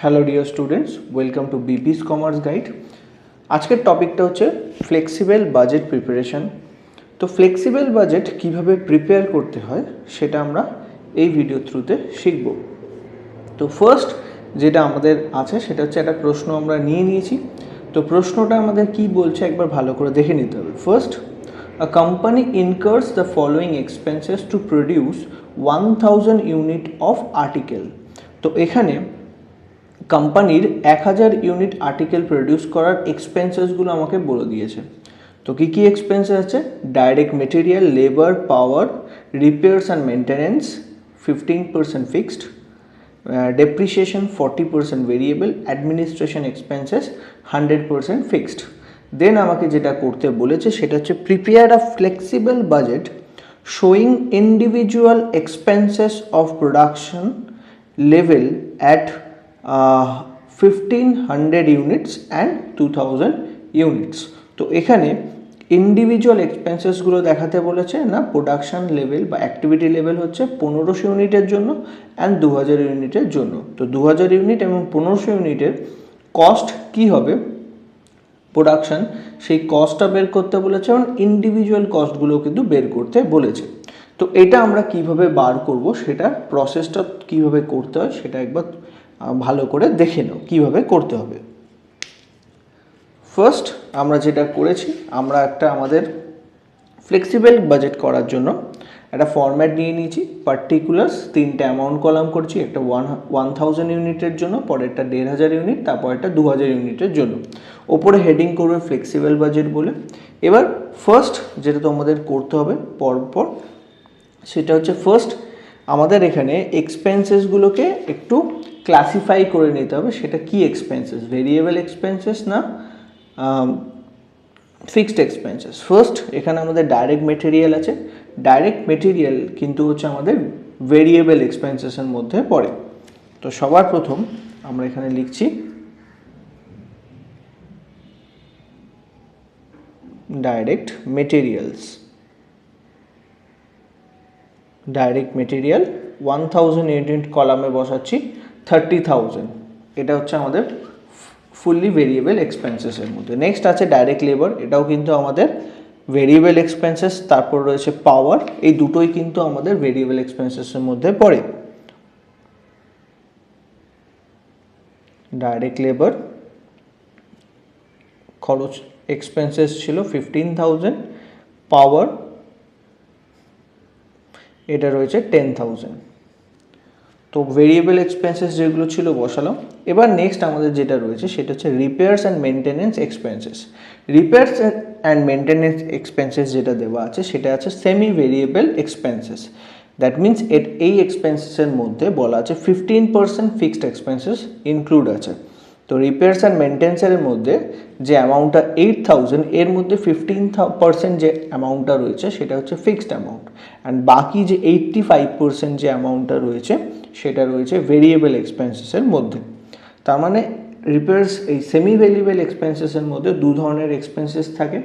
Hello dear students, welcome to বিপিস commerce guide. আজকের টপিকটা হচ্ছে ফ্লেক্সিবল বাজেট প্রিপারেশন। তো ফ্লেক্সিবল বাজেট কিভাবে প্রিপেয়ার করতে হয় সেটা আমরা এই ভিডিও থ্রুতে শিখব। তো ফার্স্ট যেটা আমাদের আছে সেটা হচ্ছে একটা প্রশ্ন আমরা নিয়ে নিয়েছি। তো প্রশ্নটা আমাদের কি বলছে একবার ভালো করে দেখে নিতে হবে। First, a company incurs the following expenses to produce 1000 unit of article। তো এখানে কোম্পানির 1000 ইউনিট আর্টিকেল প্রডিউস করার এক্সপেন্সেসগুলো আমাকে বলে দিয়েছে। তো কী কী এক্সপেন্সেস আছে? Direct material, labour, power, repairs and maintenance 15% fixed, depreciation 40% variable, administration expenses 100% fixed. Then আমাকে যেটা করতে বলেছে সেটা হচ্ছে prepare a flexible budget showing individual expenses of production level at 1500 units and 2000 units. তো এখানে ইন্ডিভিজুয়াল এক্সপেন্সেসগুলো দেখাতে বলেছে না, প্রোডাকশন লেভেল বা অ্যাক্টিভিটি লেভেল হচ্ছে 1500 ইউনিটের জন্য অ্যান্ড 2000 ইউনিটের জন্য। তো 2000 ইউনিট এবং 1500 ইউনিটের কস্ট কি হবে প্রোডাকশন, সেই কস্টটা বের করতে বলেছে এবং ইন্ডিভিজুয়াল কস্টগুলো কিন্তু বের করতে বলেছে। তো এটা আমরা কিভাবে বার করব, সেটা প্রসেসটা কিভাবে করতে হয় সেটা একবার ভালো করে দেখে নাও কীভাবে করতে হবে। ফার্স্ট আমরা যেটা করেছি, আমরা একটা আমাদের ফ্লেক্সিবল বাজেট করার জন্য একটা ফরম্যাট নিয়ে নিয়েছি। পার্টিকুলার্স 3টে অ্যামাউন্ট কলাম করছি, একটা 1000 ইউনিটের জন্য, পরে একটা 1500 ইউনিট, তারপর একটা 2000 ইউনিটের জন্য। ওপরে হেডিং করবে ফ্লেক্সিবল বাজেট বলে। এবার ফার্স্ট যেটা তোমাদের করতে হবে পরপর সেটা হচ্ছে ফার্স্ট আমাদের এখানে এক্সপেন্সেসগুলোকে একটু ক্লাসিফাই করে নিতে হবে। সেটা কি এক্সপেন্সেস, ভেরিয়েবল এক্সপেন্সেস না ফিক্সড এক্সপেন্সেস। ফার্স্ট এখানে আমাদের ডাইরেক্ট মেটেরিয়াল আছে। ডাইরেক্ট মেটেরিয়াল কিন্তু হচ্ছে আমাদের ভেরিয়েবল এক্সপেন্সেসের মধ্যে পড়ে। তো সবার প্রথম আমরা এখানে লিখছি direct materials. Direct material 1000 unit কলামে বসাচ্ছি 30,000, এটা হচ্ছে আমাদের ফুললি ভেরিয়েবল এক্সপেন্সেসের মধ্যে। নেক্সট আছে ডাইরেক্ট লেবার, এটাও কিন্তু আমাদের ভেরিয়েবল এক্সপেন্সেস। তারপর রয়েছে পাওয়ার, এই দুটোই কিন্তু আমাদের ভেরিয়েবল এক্সপেন্সেসের মধ্যে পড়ে। ডাইরেক্ট লেবার খরচ এক্সপেন্সেস ছিল 15,000, পাওয়ার এটা রয়েছে 10,000। তো ভেরিয়েবল এক্সপেন্সেস যেগুলো ছিল বসালাম। এবার নেক্সট আমাদের যেটা রয়েছে সেটা হচ্ছে repairs and maintenance expenses. Repairs and maintenance expenses যেটা দেওয়া আছে সেটা আছে semi variable expenses. That means এই এক্সপেন্সেসের মধ্যে বলা আছে 15% ফিক্সড এক্সপেন্সেস ইনক্লুড আছে। তো রিপেয়ার্স অ্যান্ড মেনটেন্যান্সের মধ্যে যে অ্যামাউন্টটা 8000, এর মধ্যে 15% যে অ্যামাউন্টটা রয়েছে সেটা হচ্ছে ফিক্সড অ্যামাউন্ট, অ্যান্ড বাকি যে 85% যে অ্যামাউন্টটা রয়েছে সেটা রয়েছে ভেরিয়েবল এক্সপেন্সেসের মধ্যে। তার মানে রিপেয়ার্স এই সেমি ভেরিয়েবল এক্সপেন্সেসের মধ্যে দু ধরনের এক্সপেন্সেস থাকে।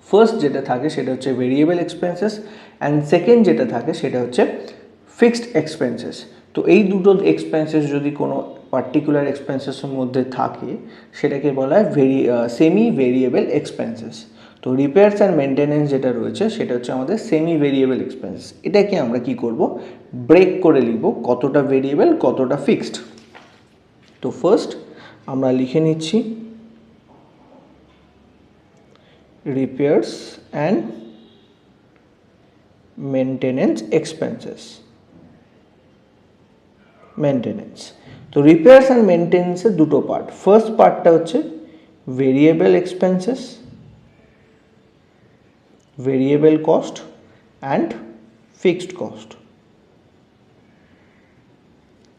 ফার্স্ট যেটা থাকে সেটা হচ্ছে ভেরিয়েবল এক্সপেন্সেস, অ্যান্ড সেকেন্ড যেটা থাকে সেটা হচ্ছে ফিক্সড এক্সপেন্সেস। তো এই দুটো এক্সপেন্সেস যদি কোনো পার্টিকুলার এক্সপেন্সেসের মধ্যে থাকে সেটাকে বলা হয় সেমি ভেরিয়েবল এক্সপেন্সেস। তো রিপেয়ার্স অ্যান্ড মেনটেন্যান্স যেটা রয়েছে সেটা হচ্ছে আমাদের সেমি ভেরিয়েবল এক্সপেন্সেস। এটাকে আমরা কি করব, ব্রেক করে লিখব কতটা ভেরিয়েবল কতটা ফিক্সড। তো ফার্স্ট আমরা লিখে নিচ্ছি repairs and maintenance expenses. Maintenance, তো রিপেয়ার্স অ্যান্ড মেনটেন্যান্সের দুটো পার্ট। ফার্স্ট পার্টটা হচ্ছে variable expenses, variable cost and fixed cost.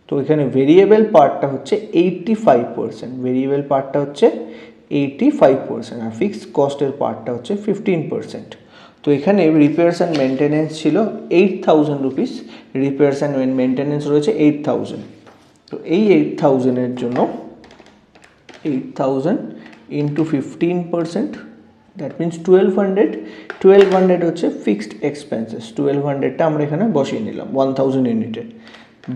তো এখানে ভেরিয়েবল পার্টটা হচ্ছে 85%, ভেরিয়েবল পার্টটা হচ্ছে 85%, আর ফিক্সড কস্টের পার্টটা হচ্ছে 15%। তো এখানে রিপেয়ার্স অ্যান্ড মেনটেন্যান্স ছিল 8000 রুপিস, রিপেয়ার্স অ্যান্ড মেনটেন্যান্স রয়েছে 8000। তো এই 8000-এর জন্য 8000 ইন্টু 15%, দ্যাট মিনস 1200 হচ্ছে ফিক্সড এক্সপেন্সেস। 1200টা আমরা এখানে বসিয়ে নিলাম 1000 ইউনিটে।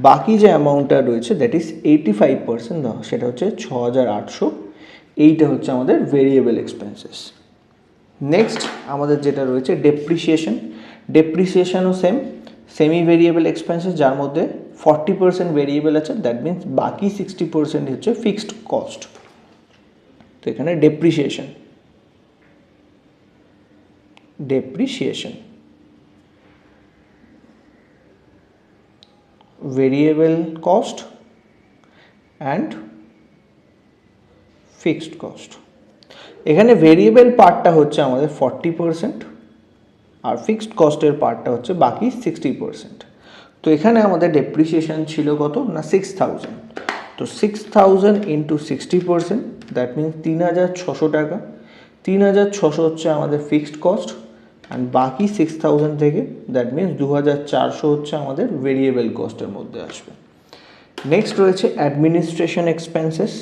বাকি যে অ্যামাউন্টটা রয়েছে দ্যাট ইজ 85% দেওয়া, সেটা হচ্ছে 6,800। এইটা হচ্ছে আমাদের ভেরিয়েবল এক্সপেন্সেস। নেক্সট আমাদের যেটা রয়েছে ডেপ্রিসিয়েশন। ডেপ্রিসিয়েশনও সেমি ভেরিয়েবল এক্সপেন্সেস, যার মধ্যে 40% ভেরিয়েবল আছে, দ্যাট মিনস বাকি 60% হচ্ছে ফিক্সড কস্ট। তো এখানে depreciation variable cost and fixed cost. এখানে ভেরিয়েবল পার্টটা হচ্ছে আমাদের 40% আর ফিক্সড কস্টের পার্টটা হচ্ছে বাকি 60%। তো এখানে আমাদের ডেপ্রিসিয়েশন ছিল কত না 6,000। তো 6,000 ইন্টু 60%, দ্যাট মিনস 3,600 টাকা। 3,600 হচ্ছে আমাদের ফিক্সড কস্ট অ্যান্ড বাকি 6,000 থেকে দ্যাট মিনস 2,400 হচ্ছে আমাদের ভেরিয়েবল কস্টের মধ্যে আসবে। নেক্সট রয়েছে অ্যাডমিনিস্ট্রেশন এক্সপেন্সেস।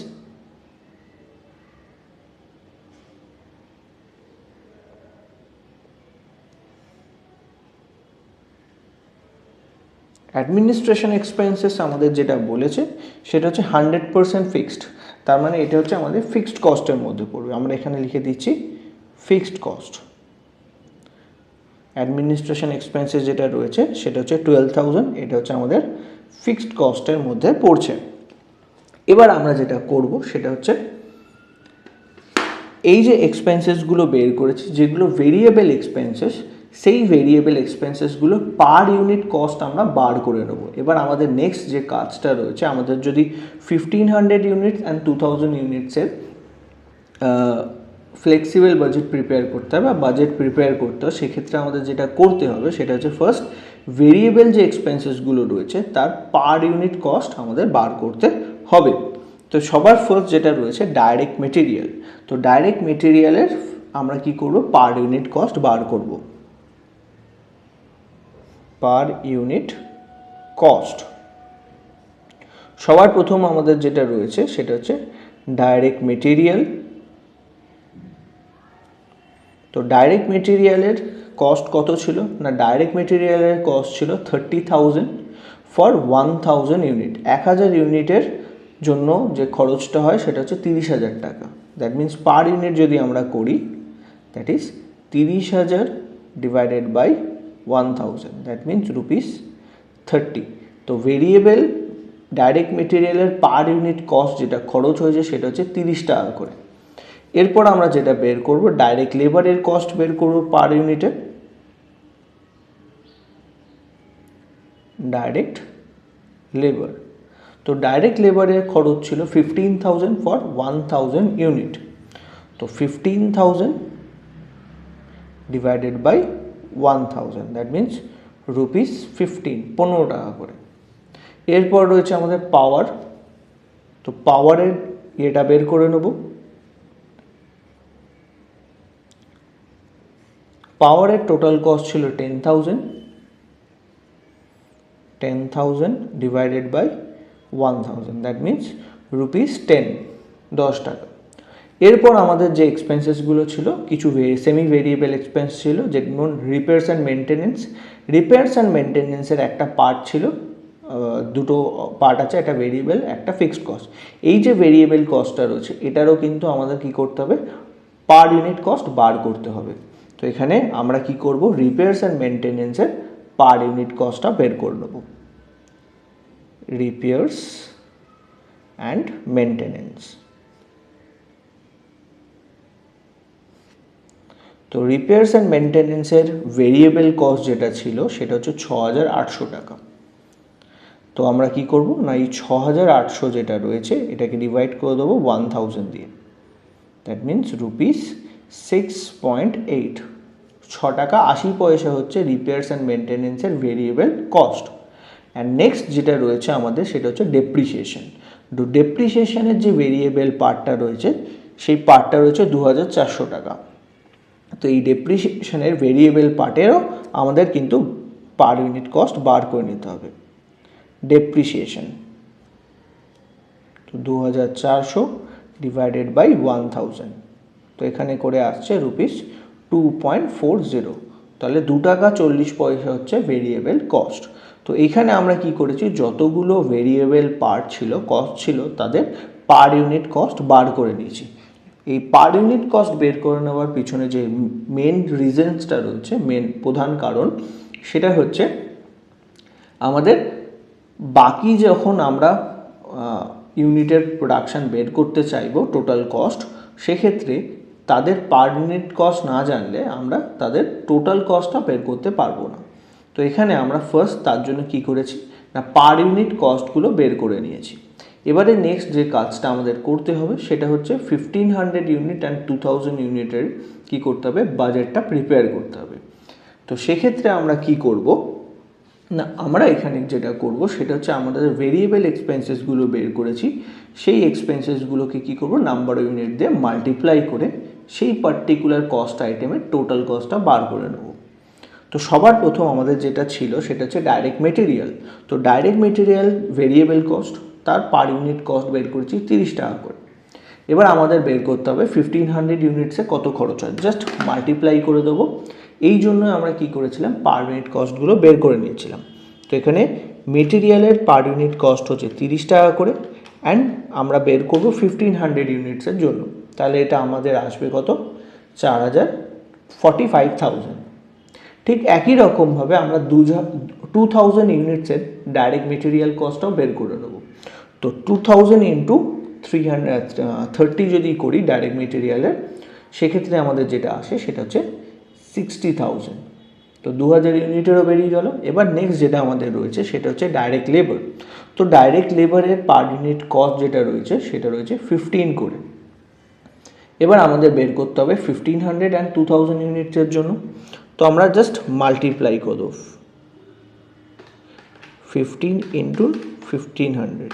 অ্যাডমিনিস্ট্রেশন এক্সপেন্সেস আমাদের যেটা বলেছে সেটা হচ্ছে 100% ফিক্সড, তার মানে এটা হচ্ছে আমাদের ফিক্সড কস্টের মধ্যে পড়বে। আমরা এখানে লিখে দিচ্ছি ফিক্সড কস্ট। অ্যাডমিনিস্ট্রেশন এক্সপেন্সেস যেটা রয়েছে সেটা হচ্ছে 12,000, এটা হচ্ছে আমাদের ফিক্সড কস্টের মধ্যে পড়ছে। এবার আমরা যেটা করব সেটা হচ্ছে এই যে এক্সপেন্সেসগুলো বের করেছি যেগুলো ভেরিয়েবল এক্সপেন্সেস, সেই ভেরিয়েবল এক্সপেন্সেসগুলো পার ইউনিট কস্ট আমরা বার করে নেব। এবার আমাদের নেক্সট যে কাজটা রয়েছে, আমাদের যদি 1,500 ইউনিটস অ্যান্ড 2,000 ইউনিটসের ফ্লেক্সিবল বাজেট প্রিপেয়ার করতে হবে বা বাজেট প্রিপেয়ার করতে হবে, সেক্ষেত্রে আমাদের যেটা করতে হবে সেটা হচ্ছে ফার্স্ট ভেরিয়েবল যে এক্সপেন্সেসগুলো রয়েছে তার পার ইউনিট কস্ট আমাদের বার করতে হবে। তো সবার ফার্স্ট যেটা রয়েছে ডাইরেক্ট মেটেরিয়াল। তো ডাইরেক্ট মেটেরিয়ালের আমরা কি করব, পার ইউনিট কস্ট বার করব। পার ইউনিট কস্ট সবার প্রথম আমাদের যেটা রয়েছে সেটা হচ্ছে ডাইরেক্ট মেটেরিয়াল। তো ডাইরেক্ট মেটেরিয়ালের কস্ট কত ছিল না, ডাইরেক্ট মেটেরিয়ালের কস্ট ছিল 30,000 ফর 1,000 ইউনিট। 1,000 ইউনিটের জন্য যে খরচটা হয় সেটা হচ্ছে 30,000 টাকা। দ্যাট মিন্স পার ইউনিট যদি আমরা করি that is 30,000 divided by 1,000, that means ₹30। তো ভেরিয়েবল ডাইরেক্ট মেটেরিয়ালের পার ইউনিট কস্ট যেটা খরচ হয়েছে সেটা হচ্ছে 30 টাকা করে। এরপর আমরা যেটা বের করব ডাইরেক্ট লেবারের কস্ট বের করব পার ইউনিটে। ডাইরেক্ট লেবার, তো ডাইরেক্ট লেবারের খরচ ছিল 15,000 ফর 1,000 ইউনিট। তো 15,000 ডিভাইডেড বাই 1,000, দ্যাট মিন্স ₹15, 15 টাকা করে। এরপর রয়েছে আমাদের পাওয়ার। তো পাওয়ারের এটা বের করে নেব। পাওয়ারের টোটাল কস্ট ছিল 10,000 ডিভাইডেড বাই 1,000, দ্যাট মিন্স ₹10, 10 টাকা। এরপর আমাদের যে এক্সপেন্সেসগুলো ছিল কিছু সেমি ভেরিয়েবল এক্সপেন্স ছিল, যেমন repairs and maintenance. Repairs and মেনটেনেন্সের একটা পার্ট ছিল, দুটো পার্ট আছে, একটা ভেরিয়েবল একটা ফিক্সড কস্ট। এই যে ভেরিয়েবল কস্টটা রয়েছে এটারও কিন্তু আমাদের কি করতে হবে, পার ইউনিট কস্ট বার করতে হবে। তো এখানে আমরা কি করব, রিপেয়ার্স অ্যান্ড মেনটেনেন্সের পার ইউনিট কস্টটা বের করে নেব। Repairs and maintenance. তো রিপেয়ার্স অ্যান্ড মেনটেনেন্সের ভেরিয়েবল কস্ট যেটা ছিল সেটা হচ্ছে 6,800 টাকা। তো আমরা কি করব না, এই 6,800 যেটা রয়েছে এটাকে ডিভাইড করে দেবো 1,000 দিয়ে, দ্যাট মিন্স ₹6.8। 6 টাকা 80 পয়সা হচ্ছে রিপেয়ার্স অ্যান্ড মেনটেনেন্সের ভেরিয়েবল কস্ট। অ্যান্ড নেক্সট যেটা রয়েছে আমাদের সেটা হচ্ছে ডেপ্রিসিয়েশন। ডেপ্রিসিয়েশনের যে ভেরিয়েবল পার্টটা রয়েছে সেই পার্টটা রয়েছে 2,400 টাকা। তো এই ডেপ্রিসিয়েশনের ভেরিয়েবল পার্টেরও আমাদের কিন্তু পার ইউনিট কস্ট বার করে নিতে হবে। ডেপ্রিসিয়েশন তো 2,400 ডিভাইডেড বাই 1,000, তো এখানে করে আসছে ₹2.40। তাহলে 2 টাকা 40 পয়সা হচ্ছে ভেরিয়েবল কস্ট। তো এইখানে আমরা কি করেছি, যতগুলো ভেরিয়েবল পার্ট ছিল, কস্ট ছিল, তাদের পার ইউনিট কস্ট বার করে নিয়েছি। এই পার ইউনিট কস্ট বের করে নেওয়ার পিছনে যে মেন রিজনসটা রয়েছে, মেন প্রধান কারণ, সেটা হচ্ছে আমাদের বাকি যখন আমরা ইউনিটের প্রোডাকশান বের করতে চাইবো টোটাল কস্ট, সেক্ষেত্রে তাদের পার ইউনিট কস্ট না জানলে আমরা তাদের টোটাল কস্টটা বের করতে পারবো না। তো এখানে আমরা ফার্স্ট তার জন্য কি করেছি না, পার ইউনিট কস্টগুলো বের করে নিয়েছি। এবারে নেক্সট যে কাজটা আমাদের করতে হবে সেটা হচ্ছে 1500 ইউনিট অ্যান্ড 2000 ইউনিটের কি করতে হবে, বাজেটটা প্রিপেয়ার করতে হবে। তো সেক্ষেত্রে আমরা কি করব না, আমরা এখানে যেটা করব সেটা হচ্ছে আমাদের ভেরিয়েবল এক্সপেন্সেসগুলো বের করেছি, সেই এক্সপেন্সেসগুলোকে কি করব, নাম্বার অফ ইউনিট দিয়ে মাল্টিপ্লাই করে সেই পার্টিকুলার কস্ট আইটেমের টোটাল কস্টটা বার করে নেব। তো সবার প্রথম আমাদের যেটা ছিল সেটা হচ্ছে ডাইরেক্ট মেটেরিয়াল। তো ডাইরেক্ট মেটেরিয়াল ভেরিয়েবল কস্ট, তার পার ইউনিট কস্ট বের করেছি 30 টাকা করে। এবার আমাদের বের করতে হবে 1500 ইউনিটসে কত খরচ হয়, জাস্ট মাল্টিপ্লাই করে দেবো। এই জন্য আমরা কি করেছিলাম, পার ইউনিট কস্টগুলো বের করে নিয়েছিলাম। তো এখানে মেটেরিয়ালের পার ইউনিট কস্ট হচ্ছে 30 টাকা করে, অ্যান্ড আমরা বের করবো 1500 ইউনিটসের জন্য। তাহলে এটা আমাদের আসবে কত, 45,000। ঠিক একই রকমভাবে আমরা 2000 ইউনিটসের ডাইরেক্ট মেটেরিয়াল কস্টটাও বের করে নেব। তো 2000 ইন্টু 330 যদি করি ডাইরেক্ট মেটেরিয়ালের, সেক্ষেত্রে আমাদের যেটা আসে সেটা হচ্ছে 60,000। তো 2000 ইউনিটেরও বেরিয়ে গেল। এবার নেক্সট যেটা আমাদের রয়েছে সেটা হচ্ছে ডাইরেক্ট লেবার। তো ডাইরেক্ট লেবারের পার ইউনিট কস্ট যেটা রয়েছে সেটা রয়েছে 15 করে। এবার আমাদের বের করতে হবে 1500 অ্যান্ড 2000 ইউনিটের জন্য। তো আমরা জাস্ট মাল্টিপ্লাই করে দেবো 15 ইন্টু 1500।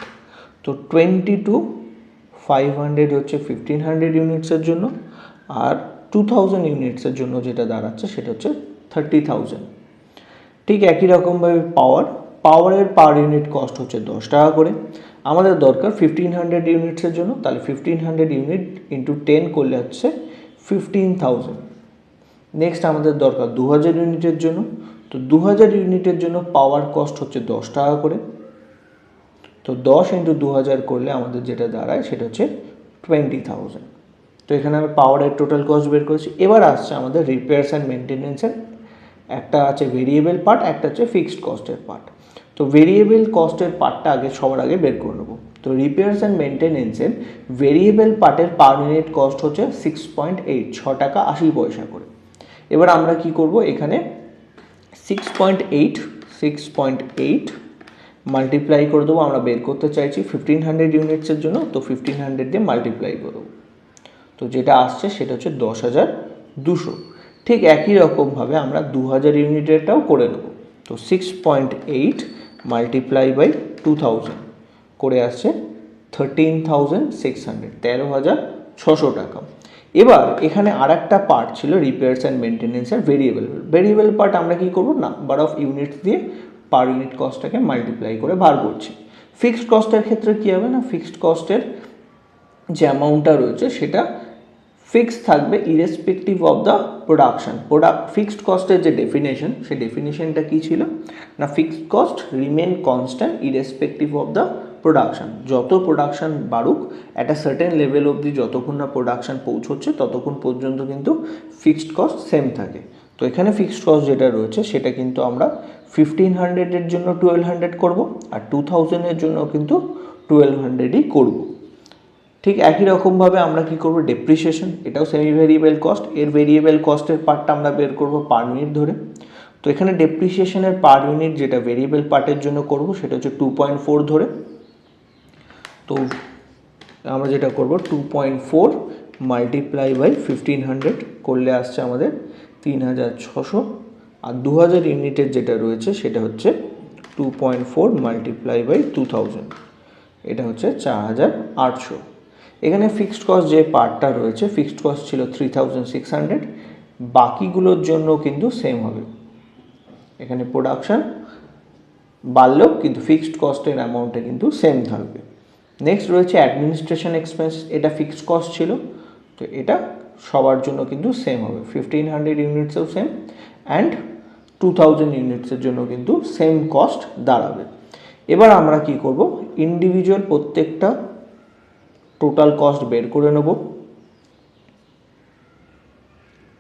তো 22,500 হচ্ছে 1500 ইউনিটসের জন্য, আর 2000 ইউনিটসের জন্য যেটা দাঁড়াচ্ছে সেটা হচ্ছে 30,000। ঠিক একই রকমভাবে পাওয়ারের পার ইউনিট কস্ট হচ্ছে 10 টাকা করে। আমাদের দরকার 1500 ইউনিটসের জন্য, তাহলে 1500 ইউনিট ইন্টু 10 করলে হচ্ছে 15,000। নেক্সট আমাদের দরকার 2000 ইউনিটের জন্য। তো 2000 ইউনিটের জন্য পাওয়ার কস্ট হচ্ছে 10 টাকা করে। তো 10 ইন্টু 2000 করলে আমাদের যেটা দাঁড়ায় সেটা হচ্ছে 20,000। তো এখানে আমি পাওয়ারের টোটাল কস্ট বের করেছি। এবার আসছে আমাদের রিপেয়ার্স অ্যান্ড মেনটেন্যান্সের, একটা আছে ভেরিয়েবল পার্ট, একটা হচ্ছে ফিক্সড কস্টের পার্ট। তো ভেরিয়েবল কস্টের পার্টটা সবার আগে বের করে নেবো। তো রিপেয়ার্স অ্যান্ড মেনটেন্যান্সের ভেরিয়েবল পার্টের পার ইউনিট কস্ট হচ্ছে 6.8, 6 টাকা 80 পয়সা করে। এবার আমরা কি করব, এখানে 6.8 মাল্টিপ্লাই করে দেবো। আমরা বের করতে চাইছি 1500 ইউনিটসের জন্য, তো 1500 দিয়ে মাল্টিপ্লাই করে দেবো। তো যেটা আসছে সেটা হচ্ছে 10,200। ঠিক একই রকমভাবে আমরা 2000 ইউনিটেরটাও করে নেব। তো 6.8 মাল্টিপ্লাই বাই 2000 করে আসছে 13,600, 13,600 টাকা। এবার এখানে আর একটা পার্ট ছিল রিপেয়ার্স অ্যান্ড মেনটেন্যান্সের ভেরিয়েবল পার্ট। আমরা কি করব, নাম্বার অফ ইউনিটস দিয়ে পার ইউনিট কস্টটাকে মাল্টিপ্লাই করে বার করছি। ফিক্সড কস্টের ক্ষেত্রে কী হবে না, ফিক্সড কস্টের যে অ্যামাউন্টটা রয়েছে সেটা ফিক্সড থাকবে irrespective of the production. Fixed কস্টের যে ডেফিনেশন, সেই ডেফিনেশনটা কী ছিল না, fixed cost remain constant irrespective of the production. যত প্রোডাকশান বাড়ুক, একটা সার্টেন লেভেল অবধি যতক্ষণ না প্রোডাকশান পৌঁছচ্ছে ততক্ষণ পর্যন্ত কিন্তু ফিক্সড কস্ট সেম থাকে। তো এখানে ফিক্সড কস্ট যেটা রয়েছে সেটা কিন্তু আমরা 1500-এর জন্য 1200 করব, আর 2000-এর জন্য কিন্তু 1200-ই করব। ঠিক একই রকমভাবে আমরা কি করব, ডেপ্রিসিয়েশন, এটাও সেমি ভেরিয়েবল কস্ট। এর ভেরিয়েবল কস্টের পার্টটা আমরা বের করব পার ইউনিট ধরে। তো এখানে ডেপ্রিসিয়েশনের পার ইউনিট যেটা ভেরিয়েবল পার্টের জন্য করব সেটা হচ্ছে 2.4 ধরে। তো আমরা যেটা করব 2.4 মাল্টিপ্লাই বাই 1500 করলে আসছে আমাদের 3,600, আর 2000 ইউনিটের যেটা রয়েছে সেটা হচ্ছে 2.4 মাল্টিপ্লাই বাই 2000, এটা হচ্ছে 4,800। এখানে ফিক্সড কস্ট যে পার্টটা রয়েছে, ফিক্সড কস্ট ছিল 3,600, বাকিগুলোর জন্য কিন্তু সেম হবে। এখানে প্রোডাকশান বাড়লেও কিন্তু ফিক্সড কস্টের অ্যামাউন্টটা কিন্তু সেম থাকবে। নেক্সট রয়েছে অ্যাডমিনিস্ট্রেশন এক্সপেন্স, এটা ফিক্সড কস্ট ছিল, তো এটা সবার জন্য কিন্তু সেম হবে, 1500 ইউনিটসেও সেম, অ্যান্ড 2000 ইউনিটসের জন্য কিন্তু সেম কস্ট দাঁড়াবে। এবার আমরা কি করব, ইন্ডিভিজুয়াল প্রত্যেকটা টোটাল কস্ট বের করে নেব।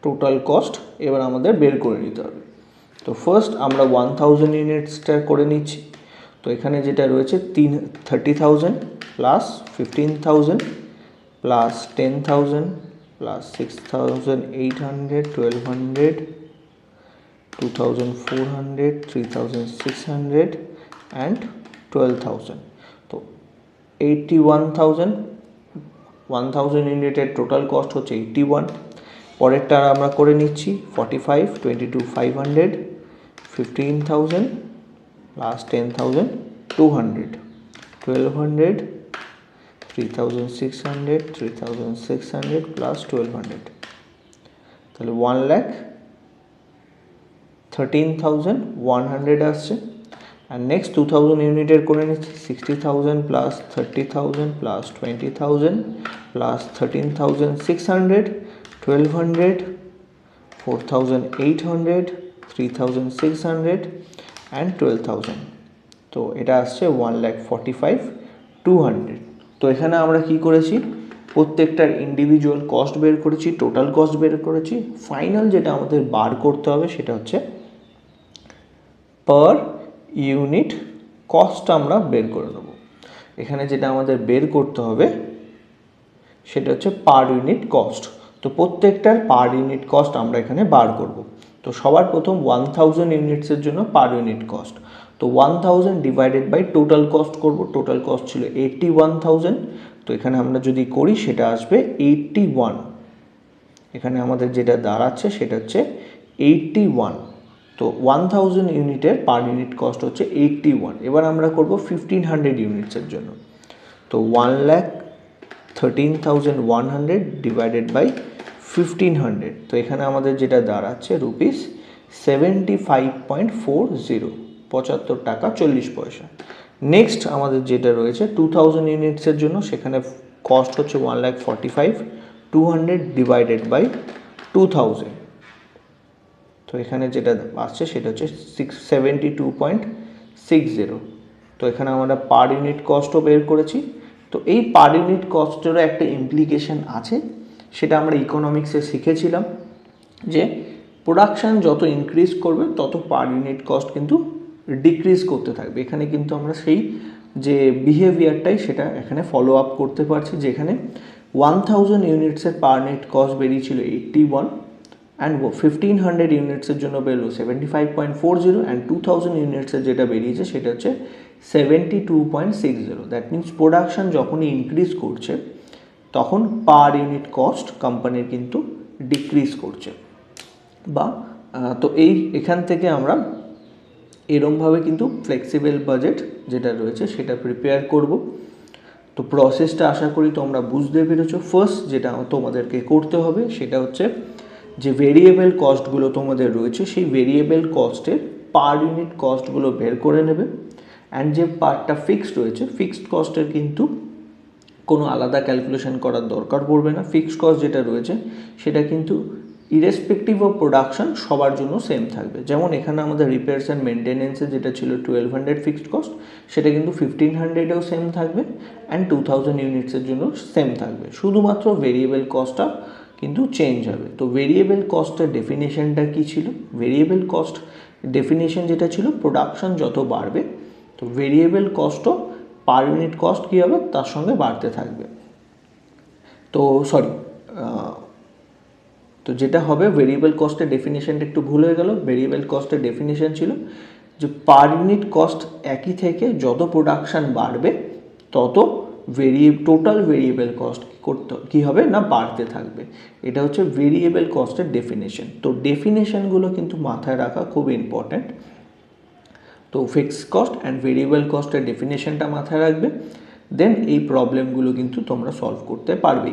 টোটাল কস্ট এবার আমাদের বের করে নিতে হবে। তো ফার্স্ট আমরা 1000 ইউনিটসটা করে নিচ্ছি। তো এখানে যেটা রয়েছে 30,000 প্লাস 15,000 প্লাস 10,000 প্লাস 6,800, 1,200, 2,400, 3,600 অ্যান্ড 12,000। তো 81,000, 1000 ইউনিটের টোটাল কস্ট হচ্ছে 81। পরেরটা আমরা করে নিচ্ছি 45, 22,500, 15,000 প্লাস 10,200, 1,200, 3,600, 3,600 প্লাস 1,200, তাহলে 1,13,100 আসছে। আর নেক্সট 2000 ইউনিটের করে নিচ্ছি 60,000 প্লাস 30,000 প্লাস 20,000 প্লাস 13,600, 1,200, 4,800, 3,600 অ্যান্ড 12,000। তো এটা আসছে 1,45,200। তো এখানে আমরা কি করেছি, প্রত্যেকটার ইন্ডিভিজুয়াল কস্ট বের করেছি, টোটাল কস্ট বের করেছি। ফাইনাল যেটা আমাদের বার করতে হবে সেটা হচ্ছে পার ইউনিট কস্ট আমরা বের করে নেব। এখানে যেটা আমাদের বের করতে হবে সেটা হচ্ছে পার ইউনিট কস্ট। তো প্রত্যেকটার পার ইউনিট কস্ট আমরা এখানে বার করব। তো সবার প্রথম 1000 ইউনিটসের জন্য পার ইউনিট কস্ট। তো 1000 ডিভাইডেড বাই টোটাল কস্ট করব। টোটাল কস্ট ছিল 81,000। তো এখানে আমরা যদি করি সেটা আসবে 81। এখানে আমাদের যেটা দাঁড়াচ্ছে সেটা হচ্ছে 81। তো 1000 ইউনিটের পার ইউনিট কস্ট হচ্ছে 81। এবার আমরা করব 1500 ইউনিটসের জন্য। তো 1,13,100 ডিভাইডেড বাই 1500। তো এখানে আমাদের যেটা দাঁড়াচ্ছে রুপিস 75.40, 75 টাকা 40 পয়সা। নেক্সট আমাদের যেটা রয়েছে 2000 ইউনিটসের জন্য, সেখানে কস্ট হচ্ছে 1,45,200 ডিভাইডেড বাই 2000। তো এখানে যেটা আসছে সেটা হচ্ছে 72.60। তো এখানে আমরা পার ইউনিট কস্টও বের করেছি। তো এই পার ইউনিট কস্টেরও একটা ইমপ্লিকেশন আছে, সেটা আমরা ইকোনমিক্সে শিখেছিলাম যে প্রোডাকশান যত ইনক্রিজ করবে তত পার ইউনিট কস্ট কিন্তু ডিক্রিজ করতে থাকবে। এখানে কিন্তু আমরা সেই যে বিহেভিয়ারটাই সেটা এখানে ফলো আপ করতে পারছি, যেখানে 1000 ইউনিটসের পার ইউনিট কস্ট বেরিয়েছিল 81 অ্যান্ড 1500 ইউনিটসের জন্য বেরোলো 75.40 অ্যান্ড 2000 ইউনিটসের যেটা বেরিয়েছে সেটা হচ্ছে 72.60। দ্যাট মিনস প্রোডাকশান যখনই ইনক্রিজ করছে তখন পার ইউনিট কস্ট কোম্পানির কিন্তু ডিক্রিজ করছে। বা তো এখান থেকে আমরা এরমভাবে কিন্তু ফ্লেক্সিবল বাজেট যেটা রয়েছে সেটা প্রিপেয়ার করব। তো প্রসেসটা আশা করি তোমরা বুঝতে পেরেছো। ফার্স্ট যেটা তোমাদেরকে করতে হবে সেটা হচ্ছে যে ভেরিয়েবল কস্টগুলো তোমাদের রয়েছে সেই ভেরিয়েবল কস্টের পার ইউনিট কস্টগুলো বের করে নেবে। অ্যান্ড যে পার্টটা ফিক্সড রয়েছে, ফিক্সড কস্টের কিন্তু কোনো আলাদা ক্যালকুলেশন করার দরকার পড়বে না। ফিক্সড কস্ট যেটা রয়েছে সেটা কিন্তু ইরেসপেক্টিভ অফ প্রোডাকশন সবার জন্য সেম থাকবে। যেমন এখানে আমাদের রিপেয়ার্স অ্যান্ড মেনটেনেন্সে যেটা ছিল 1200 ফিক্সড কস্ট, সেটা কিন্তু 1500এও সেম থাকবে অ্যান্ড 2000 ইউনিটসের জন্য সেম থাকবে। শুধুমাত্র ভেরিয়েবল কস্টটা কিন্তু চেঞ্জ হবে। তো ভেরিয়েবল কস্টের ডেফিনেশনটা কী ছিল? ভেরিয়েবল কস্ট ডেফিনেশন যেটা ছিল, প্রোডাকশন যত বাড়বে তো ভেরিয়েবল কস্টও পার ইউনিট কস্ট কী হবে তার সঙ্গে বাড়তে থাকবে। তো তো যেটা হবে ভেরিয়েবল কস্টের ডেফিনেশনটা একটু ভুল হয়ে গেল। ভেরিয়েবল কস্টের ডেফিনেশন ছিল যে পার ইউনিট কস্ট একই থেকে যত প্রোডাকশান বাড়বে তত টোটাল ভেরিয়েবল কস্ট কী হবে না বাড়তে থাকবে। এটা হচ্ছে ভেরিয়েবল কস্টের ডেফিনেশন। তো ডেফিনেশনগুলো কিন্তু মাথায় রাখা খুব ইম্পর্ট্যান্ট। তো ফিক্সড কস্ট অ্যান্ড ভেরিয়েবল কস্টের ডেফিনেশনটা মাথায় রাখবে, দেন এই প্রবলেমগুলো কিন্তু তোমরা সলভ করতে পারবে।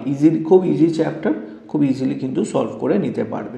খুব ইজি চ্যাপ্টার, খুব ইজিলি কিন্তু সলভ করে নিতে পারবে।